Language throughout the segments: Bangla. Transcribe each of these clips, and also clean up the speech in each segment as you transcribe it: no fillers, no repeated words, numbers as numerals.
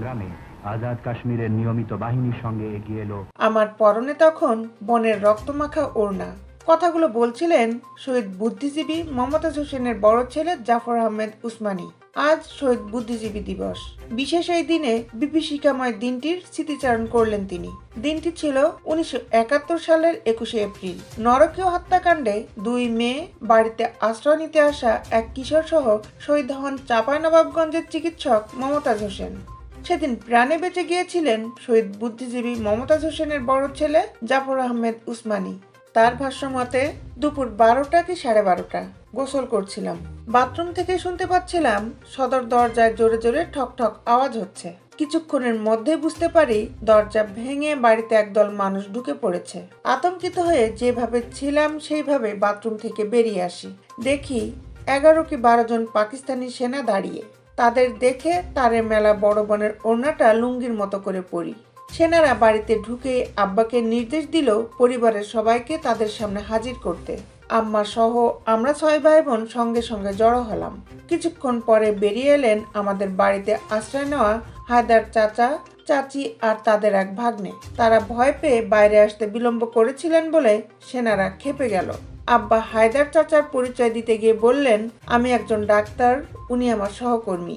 সংগ্রামে আজাদ কাশ্মীরের নিয়মিত বাহিনীর সঙ্গে এগিয়ে এলো। আমার পরনে তখন বনের রক্তমাখা ওড়না। কথাগুলো বলছিলেন শহীদ বুদ্ধিজীবী মমতাজ হোসেনের বড় ছেলে জাফর আহমেদ উসমানী। আজ শহীদ বুদ্ধিজীবী দিবস। বিশেষ এই দিনে বিভীষিকাময় দিনটির স্মৃতিচারণ করলেন তিনি। দিনটি ছিল 1971 সালের 21শে এপ্রিল। নরকীয় হত্যাকাণ্ডে 2 মে বাড়িতে আশ্রয় নিতে আসা এক কিশোর সহ শহীদ হন চাঁপাইনবাবগঞ্জের চিকিৎসক মমতাজ হোসেন। সেদিন প্রাণে বেঁচে গিয়েছিলেন শহীদ বুদ্ধিজীবী মমতাজ হোসেনের বড় ছেলে জাফর আহমেদ উসমানী। তার ভাষ্য মতে দুপুর 12টা কি 12:30 গোসল করছিলাম। বাথরুম থেকে শুনতে পাচ্ছিলাম সদর দরজায় জোরে জোরে ঠক ঠক আওয়াজ হচ্ছে। কিছুক্ষণের মধ্যে বুঝতে পারি দরজা ভেঙে বাড়িতে একদল মানুষ ঢুকে পড়েছে। আতঙ্কিত হয়ে যেভাবে ছিলাম সেইভাবে বাথরুম থেকে বেরিয়ে আসি। দেখি 11 কি 12 জন পাকিস্তানি সেনা দাঁড়িয়ে। তাদের দেখে তারে মেলা বড় বোনের ওড়নাটা লুঙ্গির মতো করে পরি। সেনারা বাড়িতে ঢুকে আব্বাকে নির্দেশ দিল পরিবারের সবাইকে তাদের সামনে হাজির করতে। আম্মা সহ আমরা 6 ভাই বোন সঙ্গে সঙ্গে জড়ো হলাম। কিছুক্ষণ পরে বেরিয়ে এলেন আমাদের বাড়িতে আশ্রয় নেওয়া হায়দার চাচা, চাচি আর তাদের এক ভাগ্নে। তারা ভয় পেয়ে বাইরে আসতে বিলম্ব করেছিলেন বলে সেনারা ক্ষেপে গেল। আব্বা হায়দার চাচার পরিচয় দিতে গিয়ে বললেন, আমি একজন ডাক্তার, উনি আমার সহকর্মী।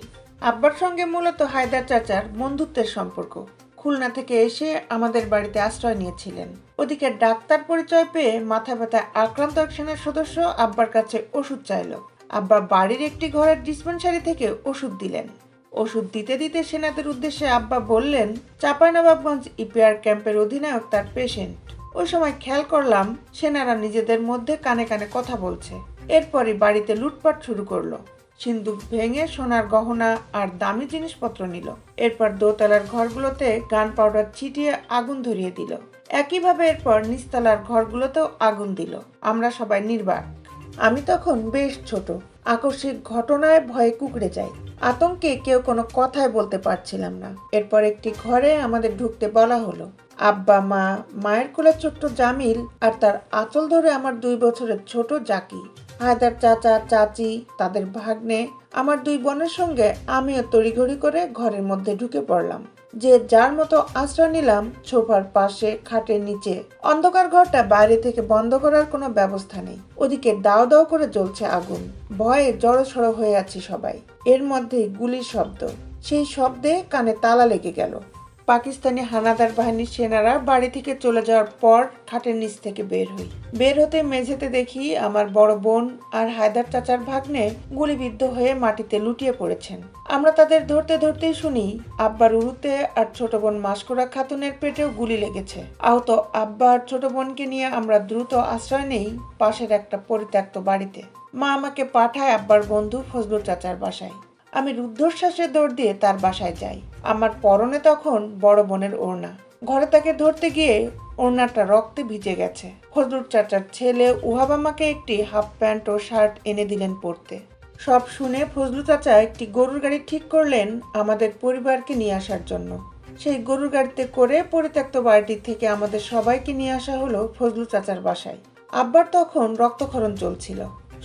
আব্বার সঙ্গে মূলত হায়দার চাচার বন্ধুত্বের সম্পর্ক। খুলনা থেকে এসে আমাদের বাড়িতে আশ্রয় নিয়েছিলেন। ওদিকে ডাক্তার পরিচয় পেয়ে মাথা ব্যথায় আক্রান্ত এক সেনার সদস্য আব্বার কাছে ওষুধ চাইল। আব্বা বাড়ির একটি ঘরের ডিসপেন্সারি থেকে ওষুধ দিলেন। ওষুধ দিতে দিতে সেনাদের উদ্দেশ্যে আব্বা বললেন, চাঁপাইনবাবগঞ্জ ইপিআর ক্যাম্পের অধিনায়ক তার পেশেন্ট। ওই সময় খেয়াল করলাম সেনারা নিজেদের মধ্যে কানে কানে কথা বলছে। এরপরই বাড়িতে লুটপাট শুরু করলো। সিন্দুক ভেঙে সোনার গহনা আর দামি জিনিসপত্র নিল। এরপর দোতলার ঘরগুলোতে গান পাউডার ছিটিয়ে আগুন ধরিয়ে দিল। একইভাবে এরপর নিচতলার ঘরগুলোতেও আগুন দিল। আমরা সবাই নির্বাক। আমি তখন বেশ ছোট। আকস্মিক ঘটনায় ভয়ে কুঁকড়ে যাই। আতঙ্কে কেউ কোনো কথাই বলতে পারছিলাম না। এরপর একটি ঘরে আমাদের ঢুকতে বলা হলো। আব্বা, মা, মায়ের কোলে ছোট্ট জামিল আর তার আঁচল ধরে আমার 2 বছরের ছোট জাকি, হায়দার চাচা, চাচি, তাদের ভাগ্নে, আমার 2 বোনের সঙ্গে আমিও তড়িঘড়ি করে ঘরের মধ্যে ঢুকে পড়লাম। যে যার মতো আশ্রয় নিলাম সোফার পাশে, খাটের নিচে। অন্ধকার ঘরটা বাইরে থেকে বন্ধ করার কোনো ব্যবস্থা নেই। ওদিকে দাও দাও করে জ্বলছে আগুন। ভয়ে জড়সড় হয়ে আছি সবাই। এর মধ্যেই গুলির শব্দ। সেই শব্দে কানে তালা লেগে গেল। পাকিস্তানি হানাদার বাহিনীর সেনারা বাড়ি থেকে চলে যাওয়ার পর খাটের নিচ থেকে বের হতে মেঝেতে দেখি আমার বড় বোন আর হায়দার চাচার ভাগ্নে গুলিবিদ্ধ হয়ে মাটিতে লুটিয়ে পড়েছেন। আমরা তাদের ধরতে ধরতেই শুনি আব্বার উরুতে আর ছোট বোন মাসকোরা খাতুনের পেটেও গুলি লেগেছে। আহত আব্বা আর ছোট বোনকে নিয়ে আমরা দ্রুত আশ্রয় নেই পাশের একটা পরিত্যক্ত বাড়িতে। মা আমাকে পাঠায় আব্বার বন্ধু ফজলুর চাচার বাসায়। আমি রুদ্ধশ্বাসে দৌড় দিয়ে তার বাসায় যাই। আমার পরনে তখন বড় বোনের ওড়না। ঘরে তাকে ধরতে গিয়ে ওড়নাটা রক্তে ভিজে গেছে। ফজলুর চাচার ছেলে উহাব আমাকে একটি হাফ প্যান্ট ও শার্ট এনে দিলেন পরতে। সব শুনে ফজলু চাচা একটি গরুর গাড়ি ঠিক করলেন আমাদের পরিবারকে নিয়ে আসার জন্য। সেই গরুর গাড়িতে করে পরিত্যক্ত বাড়িটি থেকে আমাদের সবাইকে নিয়ে আসা হলো ফজলু চাচার বাসায়। আব্বার তখন রক্তক্ষরণ চলছিল।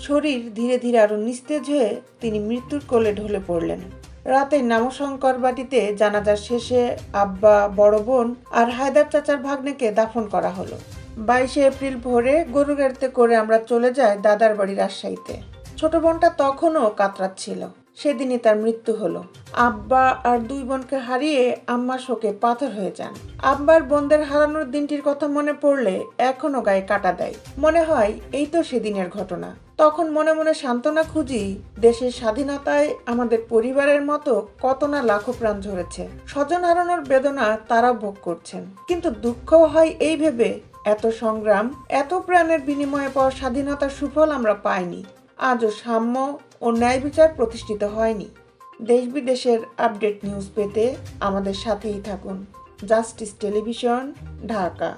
শরীর ধীরে ধীরে আরো নিস্তেজ হয়ে তিনি মৃত্যুর কোলে ঢলে পড়লেন। রাতে নামশঙ্কর বাটিতে জানাজা শেষে আব্বা, বড় বোন আর হায়দার চাচার ভাগ্নেকে দাফন করা হলো। 22শে এপ্রিল ভোরে গরু গাড়িতে করে আমরা চলে যাই দাদার বাড়ি রাজশাহীতে। ছোট বোনটা তখনও কাতরাচ্ছিল। সেদিনই তার মৃত্যু হলো। আব্বা আর 2 বোনকে হারিয়ে আম্মা শোকে পাথর হয়ে যান। আব্বার বোনদের হারানোর দিনটির কথা মনে পড়লে এখনো গায়ে কাটা দেয়। মনে হয় এই তো সেদিনের ঘটনা। তখন মনে মনে সান্ত্বনা খুঁজি, দেশের স্বাধীনতায় আমাদের পরিবারের মতো কত না লাখো প্রাণ ঝরেছে। স্বজন হারানোর বেদনা তারা ভোগ করছেন। কিন্তু দুঃখ হয় এই ভেবে, এত সংগ্রাম, এত প্রাণের বিনিময়ে পাওয়া স্বাধীনতার সুফল আমরা পাইনি। আজও সাম্য ও ন্যায় বিচার প্রতিষ্ঠিত হয়নি। দেশ বিদেশের আপডেট নিউজ পেতে আমাদের সাথেই থাকুন। Justice television, Dhaka.